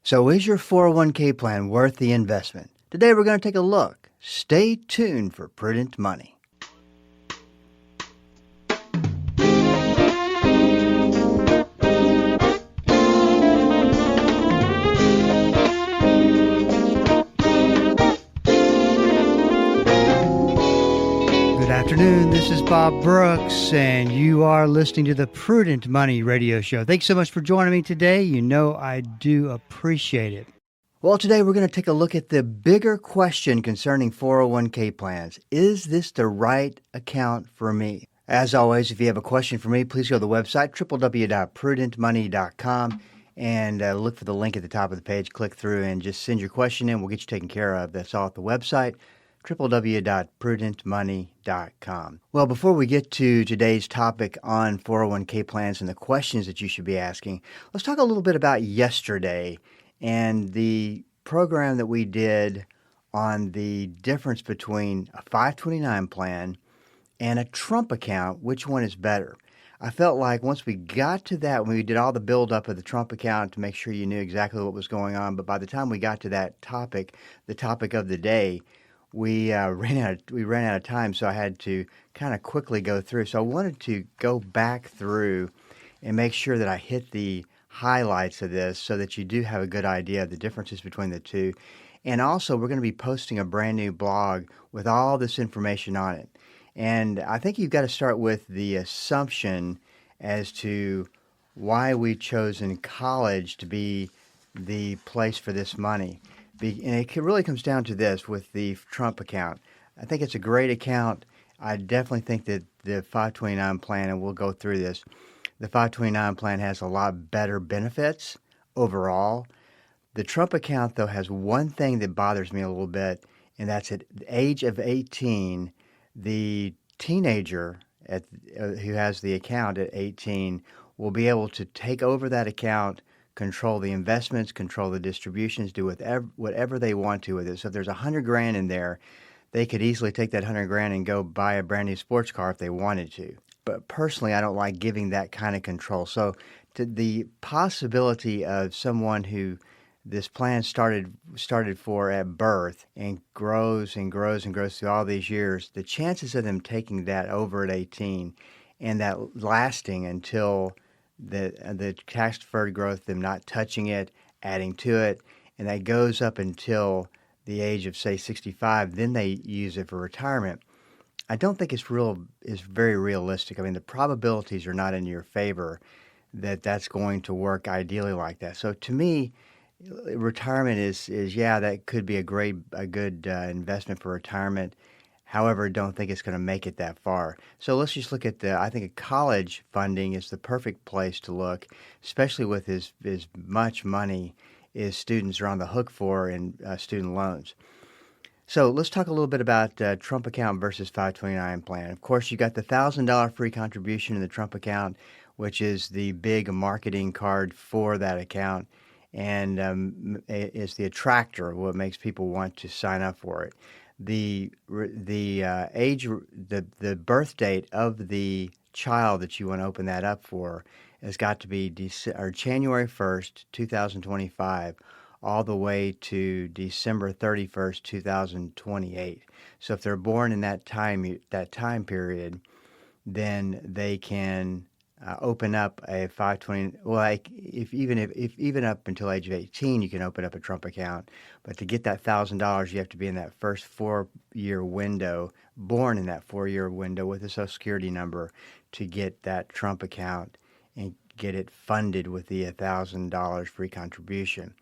So, is your 401k plan worth the investment? Today, we're going to take a look. Stay tuned for Prudent Money. Good afternoon. This is Bob Brooks, and you are listening to the Prudent Money Radio Show. Thanks so much for joining me today. You know I do appreciate it. Well, today we're going to take a look at the bigger question concerning 401k plans. Is this the right account for me? As always, if you have a question for me, please go to the website, www.prudentmoney.com, and look for the link at the top of the page. Click through and just send your question in. We'll get you taken care of. That's all at the website, www.prudentmoney.com. Well, before we get to today's topic on 401k plans and the questions that you should be asking, let's talk a little bit about yesterday and the program that we did on the difference between a 529 plan and a Trump account. Which one is better? I felt like once we got to that, when we did all the build-up of the Trump account to make sure you knew exactly what was going on, but by the time we got to that topic, the topic of the day, we ran out of time, so I had to kind of quickly go through. So I wanted to go back through and make sure that I hit the highlights of this so that you do have a good idea of the differences between the two. And also, we're going to be posting a brand new blog with all this information on it. And I think you've got to start with the assumption as to why we chose in college to be the place for this money. And it really comes down to this with the Trump account. I think it's a great account. I definitely think that the 529 plan, and we'll go through this, the 529 plan has a lot better benefits overall. The Trump account, though, has one thing that bothers me a little bit, and that's at the age of 18, the teenager who has the account at 18 will be able to take over that account, control the investments, control the distributions, do whatever they want to with it. So if there's $100,000 in there, they could easily take that $100,000 and go buy a brand new sports car if they wanted to. But personally, I don't like giving that kind of control. So to the possibility of someone who this plan started for at birth and grows and grows and grows through all these years, the chances of them taking that over at 18 and that lasting until the tax deferred growth, them not touching it, adding to it, and that goes up until the age of, say, 65, then they use it for retirement. I don't think it's very realistic. I mean, the probabilities are not in your favor that that's going to work ideally like that. So to me, retirement is that could be a good investment for retirement. However, don't think it's going to make it that far. So let's just look at I think college funding is the perfect place to look, especially with as much money as students are on the hook for in student loans. So let's talk a little bit about Trump account versus 529 plan. Of course, you got the $1,000 free contribution in the Trump account, which is the big marketing card for that account, and is the attractor, what makes people want to sign up for it. The birth date of the child that you want to open that up for has got to be January 1st, 2025, all the way to December 31st, 2028. So if they're born in that time period, then they can open up a 520. Well, if even up until age of 18, you can open up a Trump account. But to get that $1,000, you have to be in that first 4-year window, born in that 4-year window with a Social Security number to get that Trump account and get it funded with the $1,000 free contribution.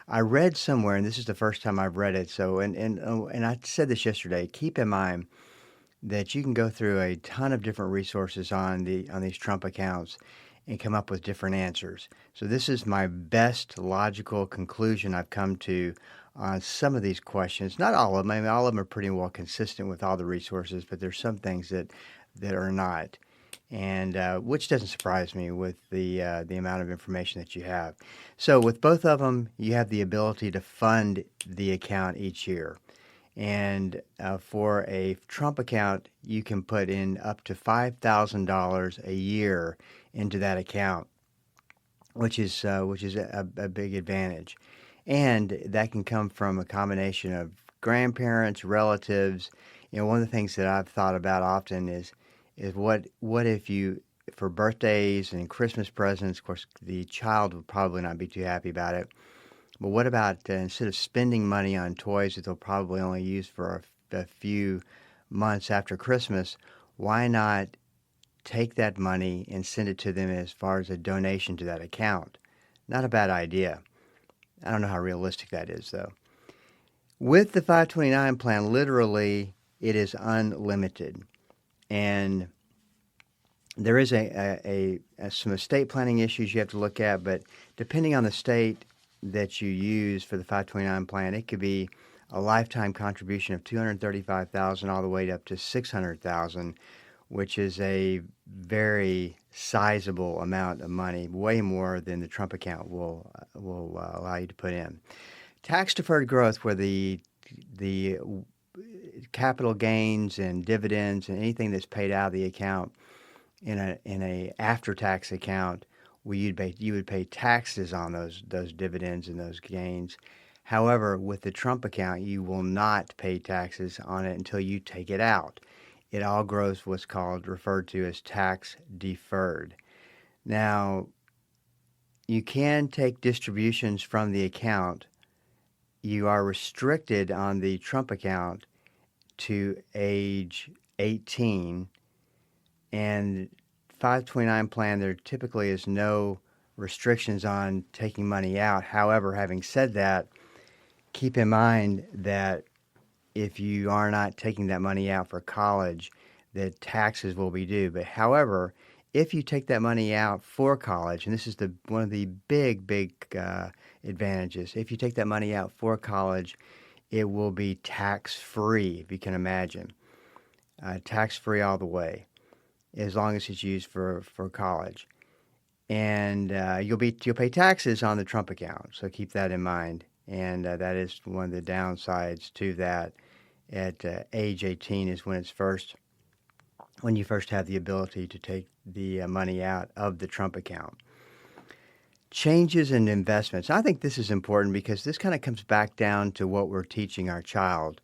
I read somewhere, and this is the first time I've read it. So, and I said this yesterday. Keep in mind that you can go through a ton of different resources on these Trump accounts and come up with different answers. So this is my best logical conclusion I've come to on some of these questions. Not all of them. I mean, all of them are pretty well consistent with all the resources, but there's some things that are not, and which doesn't surprise me with the amount of information that you have. So with both of them, you have the ability to fund the account each year. And for a Trump account, you can put in up to $5,000 a year into that account, which is a big advantage. And that can come from a combination of grandparents, relatives. One of the things that I've thought about often is what if you for birthdays and Christmas presents, of course, the child would probably not be too happy about it. But what about instead of spending money on toys that they'll probably only use for a few months after Christmas, why not take that money and send it to them as far as a donation to that account? Not a bad idea. I don't know how realistic that is, though. With the 529 plan, literally, it is unlimited. And there is some estate planning issues you have to look at, but depending on the state that you use for the 529 plan, it could be a lifetime contribution of $235,000 all the way up to $600,000, which is a very sizable amount of money, way more than the Trump account will allow you to put in. Tax deferred growth, where the capital gains and dividends and anything that's paid out of the account in a after tax account, you would pay taxes on those dividends and those gains. However, with the Trump account, you will not pay taxes on it until you take it out. It all grows what's referred to as tax deferred. Now, you can take distributions from the account. You are restricted on the Trump account to age 18, and 529 plan, there typically is no restrictions on taking money out. However, having said that, keep in mind that if you are not taking that money out for college, that taxes will be due. But however, if you take that money out for college, and this is one of the big advantages, if you take that money out for college, it will be tax-free, if you can imagine. Tax-free all the way, as long as it's used for college. And you'll pay taxes on the Trump account, so keep that in mind. And that is one of the downsides to that. At age 18 is when you first have the ability to take the money out of the Trump account. Changes in investments. I think this is important because this kind of comes back down to what we're teaching our child,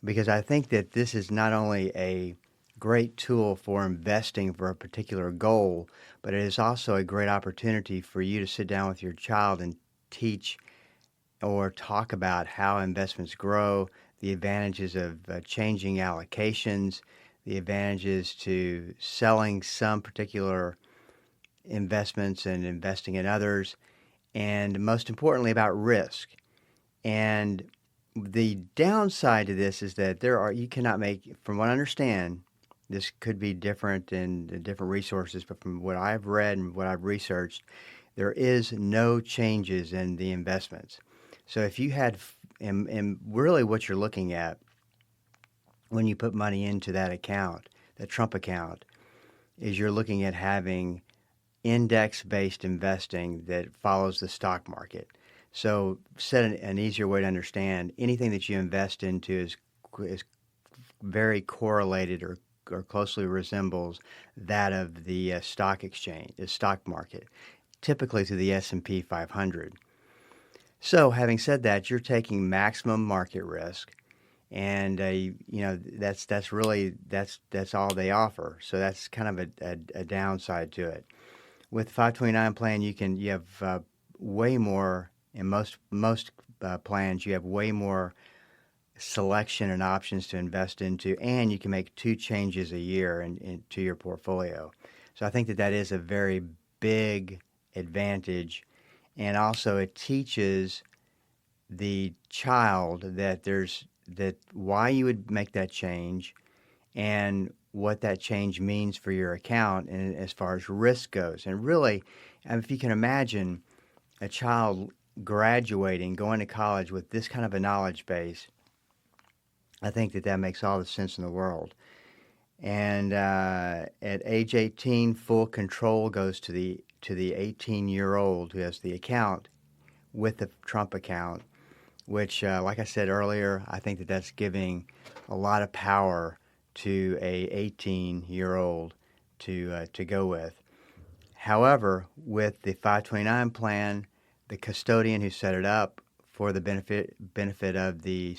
because I think that this is not only a great tool for investing for a particular goal, but it is also a great opportunity for you to sit down with your child and teach or talk about how investments grow, the advantages of changing allocations, the advantages to selling some particular investments and investing in others, and most importantly about risk. And the downside to this is that you cannot make, from what I understand, this could be different in different resources, but from what I've read and what I've researched, there is no changes in the investments. So if you had, and really what you're looking at when you put money into that account, that Trump account, is you're looking at having index-based investing that follows the stock market. So said an easier way to understand, anything that you invest into is very correlated or closely resembles that of the stock exchange, the stock market, typically to the S&P 500. So having said that, you're taking maximum market risk, and that's really all they offer. So that's kind of a downside to it. With 529 plan, you have way more. In most plans, you have way more selection and options to invest into, and you can make 2 changes a year into your portfolio. So I think that is a very big advantage, and also it teaches the child that why you would make that change and what that change means for your account and as far as risk goes. And really, if you can imagine a child graduating, going to college with this kind of a knowledge base, I think that makes all the sense in the world. And at age 18, full control goes to the 18-year-old who has the account with the Trump account, which, like I said earlier, I think that's giving a lot of power to a 18-year-old to go with. However, with the 529 plan, the custodian who set it up for the benefit of the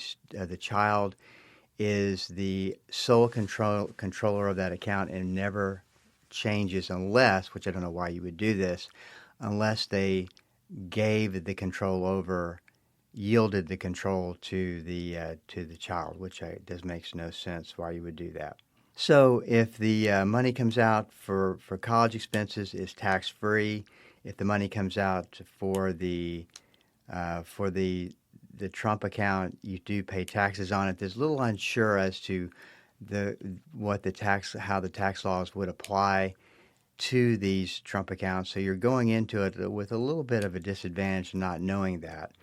child is the sole controller of that account and never changes unless, which I don't know why you would do this, unless they gave the control over, yielded the control to the child, which does makes no sense why you would do that. So if the money comes out for college expenses, it's tax free. If the money comes out for the Trump account, you do pay taxes on it. There's a little unsure as to how the tax laws would apply to these Trump accounts. So you're going into it with a little bit of a disadvantage not knowing that.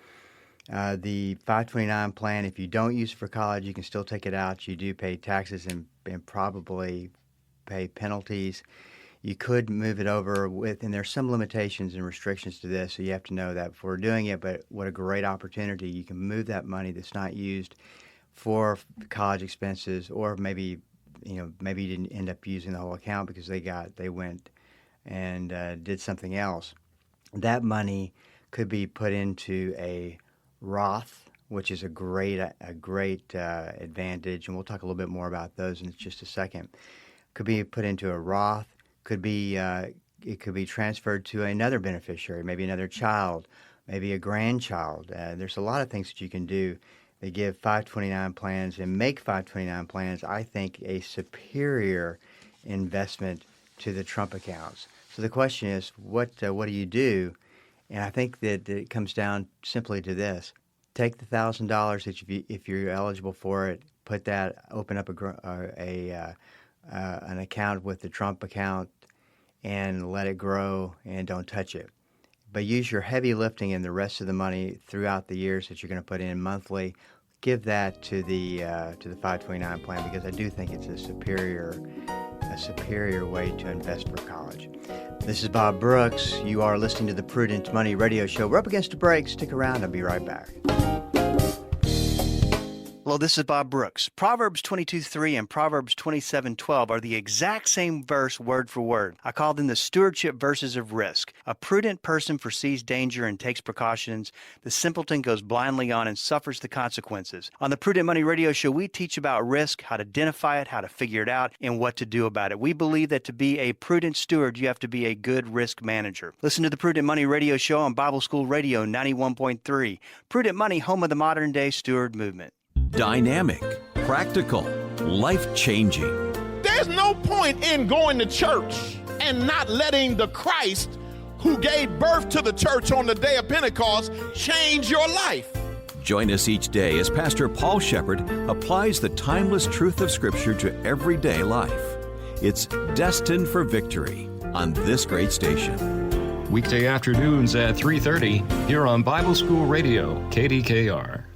The 529 plan, if you don't use it for college, you can still take it out. You do pay taxes and probably pay penalties. You could move it over and there's some limitations and restrictions to this, so you have to know that before doing it, but what a great opportunity. You can move that money that's not used for college expenses, or maybe you didn't end up using the whole account because they went and did something else. That money could be put into a Roth, which is a great advantage, and we'll talk a little bit more about those in just a second. Could be put into a Roth. It could be transferred to another beneficiary, maybe another child, maybe a grandchild. There's a lot of things that you can do. They give 529 plans and make 529 plans, I think, a superior investment to the Trump accounts. So the question is, what do you do? And I think that it comes down simply to this: take the $1,000 that if you're eligible for it, open up an account with the Trump account, and let it grow and don't touch it. But use your heavy lifting and the rest of the money throughout the years that you're going to put in monthly. Give that to the 529 plan, because I do think it's a superior way to invest for college. This is Bob Brooks. You are listening to the Prudent Money Radio Show. We're up against a break. Stick around. I'll be right back. Hello, this is Bob Brooks. Proverbs 22:3 and Proverbs 27:12 are the exact same verse word for word. I call them the stewardship verses of risk. A prudent person foresees danger and takes precautions. The simpleton goes blindly on and suffers the consequences. On the Prudent Money Radio Show, we teach about risk, how to identify it, how to figure it out, and what to do about it. We believe that to be a prudent steward, you have to be a good risk manager. Listen to the Prudent Money Radio Show on Bible School Radio 91.3. Prudent Money, home of the modern day steward movement. Dynamic, practical, life-changing. There's no point in going to church and not letting the Christ who gave birth to the church on the day of Pentecost change your life. Join us each day as Pastor Paul Shepherd applies the timeless truth of Scripture to everyday life. It's Destined for Victory on this great station. Weekday afternoons at 3:30 here on Bible School Radio, KDKR.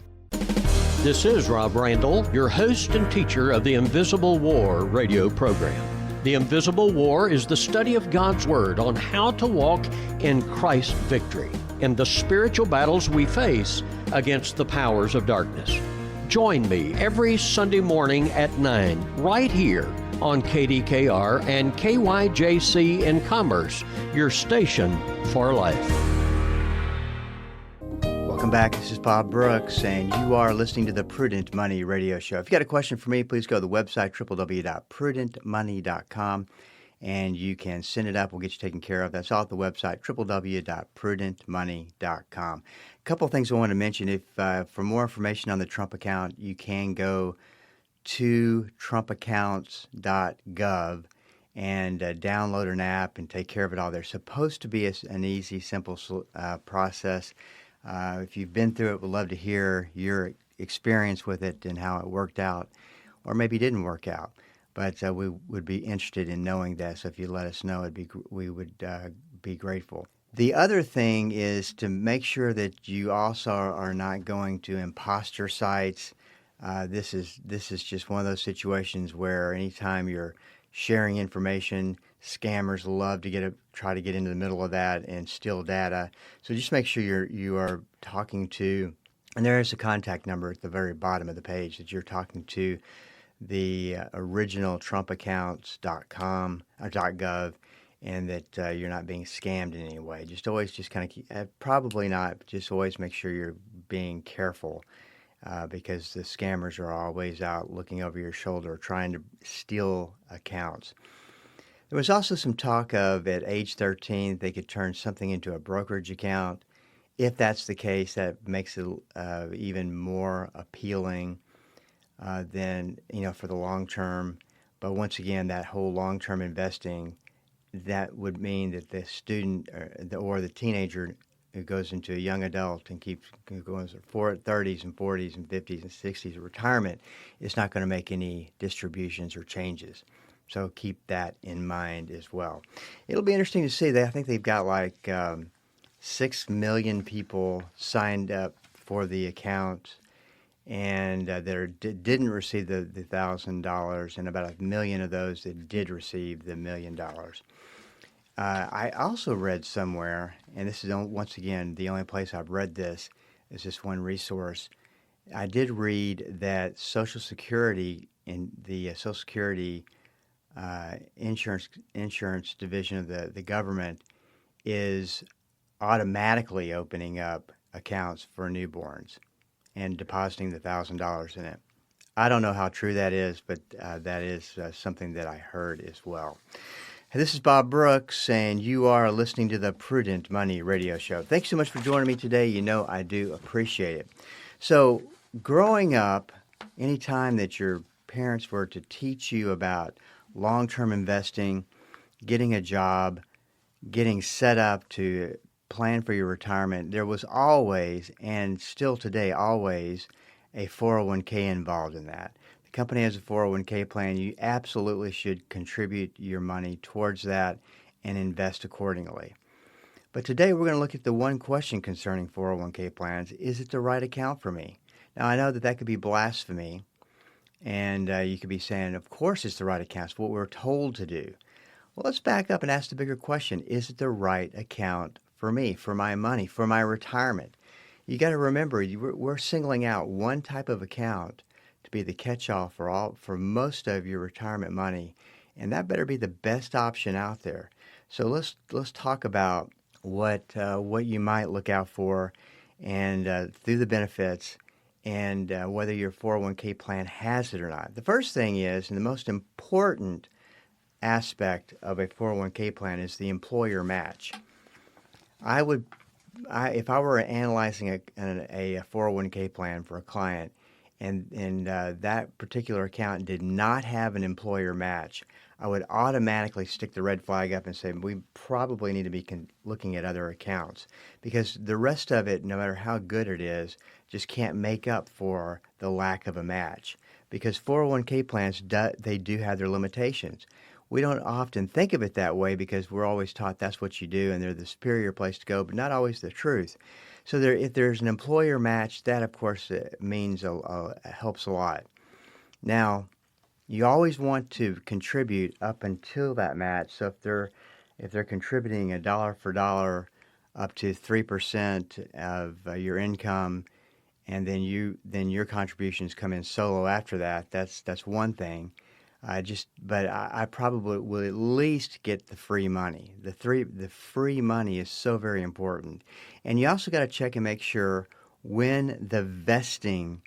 This is Rob Randall, your host and teacher of the Invisible War radio program. The Invisible War is the study of God's Word on how to walk in Christ's victory in the spiritual battles we face against the powers of darkness. Join me every Sunday morning at 9 right here on KDKR and KYJC in Commerce, your station for life. Welcome back. This is Bob Brooks, and you are listening to the Prudent Money Radio Show. If you got a question for me, please go to the website, www.prudentmoney.com, and you can send it up. We'll get you taken care of. That's all at the website, www.prudentmoney.com. A couple of things I want to mention. For more information on the Trump account, you can go to trumpaccounts.gov and download an app and take care of it all. There's supposed to be an easy, simple process. If you've been through it, we'd love to hear your experience with it and how it worked out, or maybe didn't work out. But we would be interested in knowing that. So if you let us know, we would be grateful. The other thing is to make sure that you also are not going to imposter sites. This is just one of those situations where anytime you're sharing information, scammers love to try to get into the middle of that and steal data. So just make sure you are talking to, and there is a contact number at the very bottom of the page, that you're talking to the original trumpaccounts.com or .gov, and that you're not being scammed in any way. Just always kind of probably not, but just always make sure you're being careful because the scammers are always out looking over your shoulder trying to steal accounts. There was also some talk of at age 13 they could turn something into a brokerage account. If that's the case, that makes it even more appealing than for the long term. But once again, that whole long-term investing, that would mean that the student or the teenager who goes into a young adult and keeps going for 30s and 40s and 50s and 60s of retirement is not going to make any distributions or changes. So keep that in mind as well. It'll be interesting to see. I think they've got like 6 million people signed up for the account, and that didn't receive the $1,000, and about 1 million of those that did receive the $1 million. I also read somewhere, and this is once again the only place I've read this is this one resource. I did read that Social Security in the Social Security insurance division of the government is automatically opening up accounts for newborns and depositing the $1,000 in it. I don't know how true that is, but that is something that I heard as well. Hey, this is Bob Brooks, and you are listening to the Prudent Money Radio Show. Thanks so much for joining me today. You know I do appreciate it. So, growing up, any time that your parents were to teach you about long-term investing, getting a job, getting set up to plan for your retirement, there was always, and still today always, a 401k involved in that. The company has a 401k plan. You absolutely should contribute your money towards that and invest accordingly. But today we're going to look at the one question concerning 401k plans. Is it the right account for me? Now, I know that could be blasphemy, and you could be saying, of course it's the right account. It's what we're told to do. Well, let's back up and ask the bigger question. Is it the right account for me, for my money, for my retirement? You got to remember, we're singling out one type of account to be the catch-all for most of your retirement money, and that better be the best option out there. So let's talk about what you might look out for, and through the benefits, and whether your 401k plan has it or not. The first thing is, and the most important aspect of a 401k plan is the employer match. If I were analyzing a 401k plan for a client, and that particular account did not have an employer match, I would automatically stick the red flag up and say we probably need to be looking at other accounts, because the rest of it, no matter how good it is, just can't make up for the lack of a match. Because 401k plans, they do have their limitations. We don't often think of it that way because we're always taught that's what you do and they're the superior place to go, but not always the truth. So if there's an employer match, that of course means helps a lot. Now, you always want to contribute up until that match. So if they're contributing $1 for $1 up to 3% of your income, and then your contributions come in solo after that, that's one thing. But I probably will at least get the free money. The free money is so very important. And you also got to check and make sure when the vesting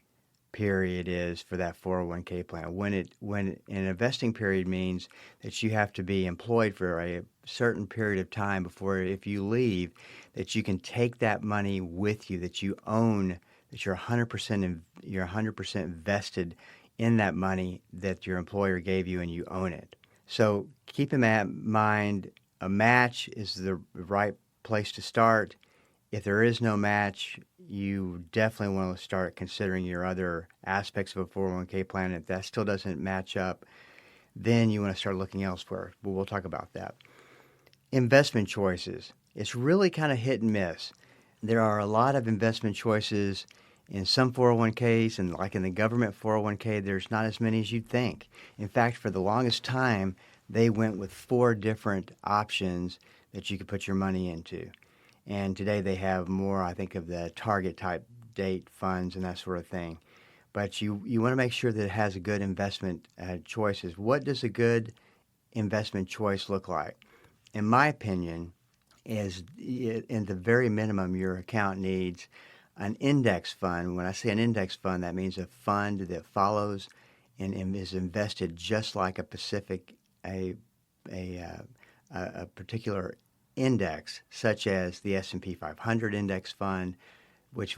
period is for that 401k plan. When an vesting period means that you have to be employed for a certain period of time before, if you leave, that you can take that money with you, that you own, that you're 100% vested in that money that your employer gave you and you own it. So keep in mind, a match is the right place to start. If there is no match, you definitely want to start considering your other aspects of a 401k plan. If that still doesn't match up, then you want to start looking elsewhere. But we'll talk about that. Investment choices. It's really kind of hit and miss. There are a lot of investment choices in some 401ks, and like in the government 401k, there's not as many as you'd think. In fact, for the longest time, they went with 4 different options that you could put your money into. And today they have more, I think, of the target type date funds and that sort of thing. But you want to make sure that it has a good investment choices. What does a good investment choice look like? In my opinion, is in the very minimum your account needs an index fund. When I say an index fund, that means a fund that follows and is invested just like a particular index, such as the S&P 500 index fund, which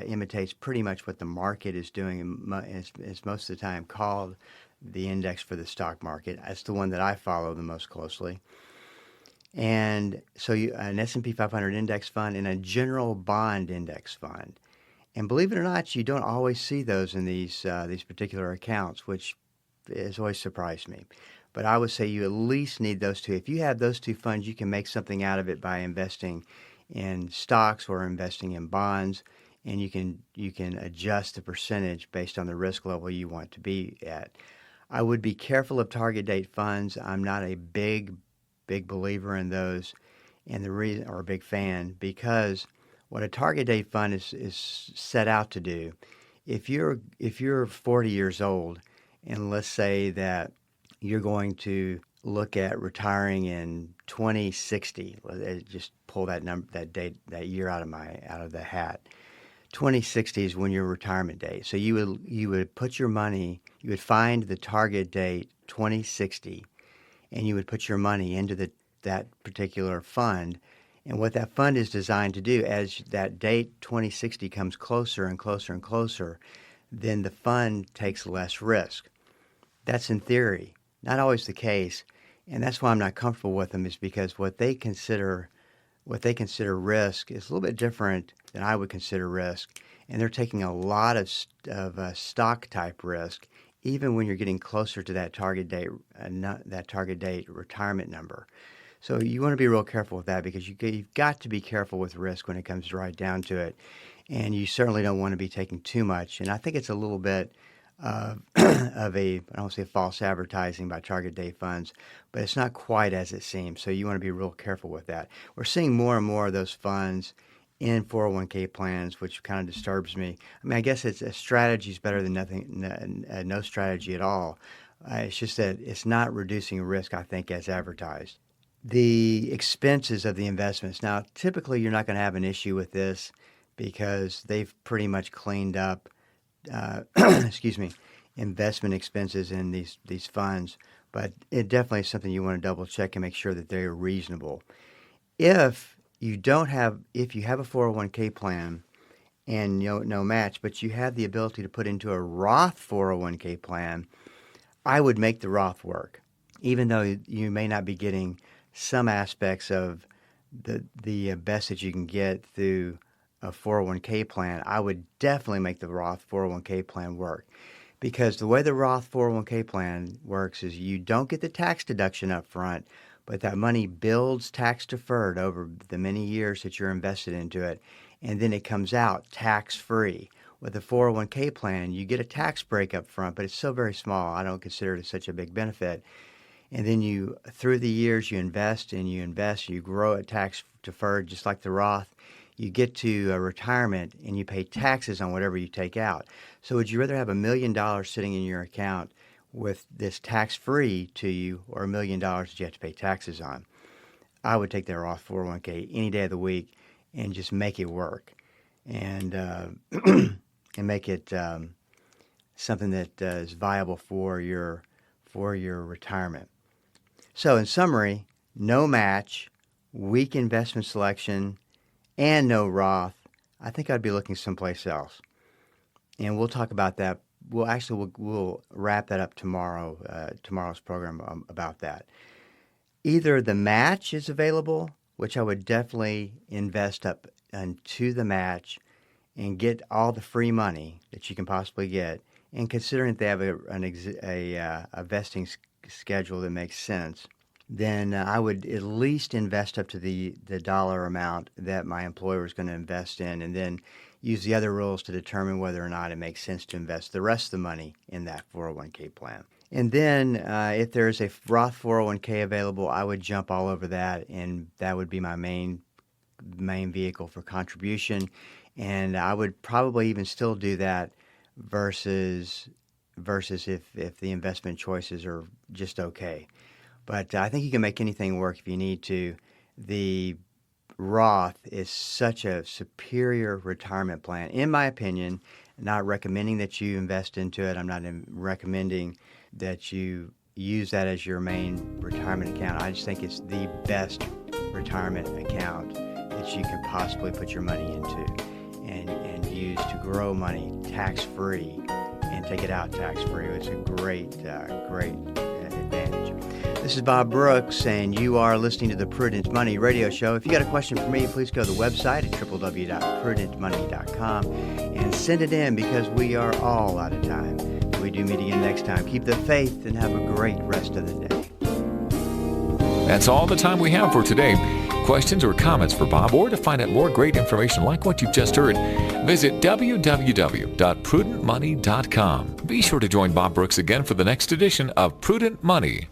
imitates pretty much what the market is doing, and is most of the time called the index for the stock market. That's the one that I follow the most closely. And so an S&P 500 index fund and a general bond index fund. And believe it or not, you don't always see those in these particular accounts, which has always surprised me. But I would say you at least need those two. If you have those two funds, you can make something out of it by investing in stocks or investing in bonds, and you can adjust the percentage based on the risk level you want to be at. I would be careful of target date funds. I'm not a big believer in those, and the reason, or a big fan, because what a target date fund is set out to do, if you're 40 years old, and let's say that you're going to look at retiring in 2060, just pull that year out of the hat. 2060 is when your retirement date. So you would put your money, you would find the target date 2060, and you would put your money into that particular fund. And what that fund is designed to do, as that date 2060 comes closer and closer and closer, then the fund takes less risk. That's in theory, not always the case, and that's why I'm not comfortable with them, is because what they consider risk is a little bit different than I would consider risk, and they're taking a lot of stock type risk, even when you're getting closer to that target date retirement number. So you want to be real careful with that, because you've got to be careful with risk when it comes right down to it, and you certainly don't want to be taking too much. And I think it's a little bit of I don't want to say false advertising by target date funds, but it's not quite as it seems. So you want to be real careful with that. We're seeing more and more of those funds in 401k plans, which kind of disturbs me. I mean, I guess a strategy is better than nothing, no strategy at all. It's just that it's not reducing risk, I think, as advertised. The expenses of the investments. Now, typically you're not going to have an issue with this because they've pretty much cleaned up investment expenses in these funds, but it definitely is something you want to double check and make sure that they're reasonable. If you have a 401k plan and no match, but you have the ability to put into a Roth 401k plan, I would make the Roth work, even though you may not be getting some aspects of the best that you can get through a 401k plan. I would definitely make the Roth 401k plan work, because the way the Roth 401k plan works is you don't get the tax deduction up front, but that money builds tax deferred over the many years that you're invested into it, and then it comes out tax free. With the 401k plan, you get a tax break up front, but it's so very small. I don't consider it such a big benefit. And then through the years, you invest, you grow it tax deferred, just like the Roth. You get to retirement and you pay taxes on whatever you take out. So would you rather have $1 million sitting in your account with this tax-free to you, or $1 million that you have to pay taxes on? I would take that Roth 401k any day of the week and just make it work, and and make it something that is viable for your retirement. So in summary, no match, weak investment selection, and no Roth. I think I'd be looking someplace else. And we'll talk about that. We'll wrap that up tomorrow, tomorrow's program about that. Either the match is available, which I would definitely invest up into the match and get all the free money that you can possibly get. And considering that they have a vesting schedule that makes sense, then I would at least invest up to the dollar amount that my employer is going to invest in, and then use the other rules to determine whether or not it makes sense to invest the rest of the money in that 401k plan. And then if there's a Roth 401k available, I would jump all over that, and that would be my main vehicle for contribution. And I would probably even still do that versus if the investment choices are just okay. But I think you can make anything work if you need to. The Roth is such a superior retirement plan, in my opinion. Not recommending that you invest into it. I'm not recommending that you use that as your main retirement account. I just think it's the best retirement account that you can possibly put your money into and use to grow money tax-free and take it out tax-free. It's a great advantage. This is Bob Brooks, and you are listening to the Prudent Money Radio Show. If you got a question for me, please go to the website at www.prudentmoney.com and send it in, because we are all out of time. We do meet again next time. Keep the faith and have a great rest of the day. That's all the time we have for today. Questions or comments for Bob, or to find out more great information like what you've just heard, visit www.prudentmoney.com. Be sure to join Bob Brooks again for the next edition of Prudent Money.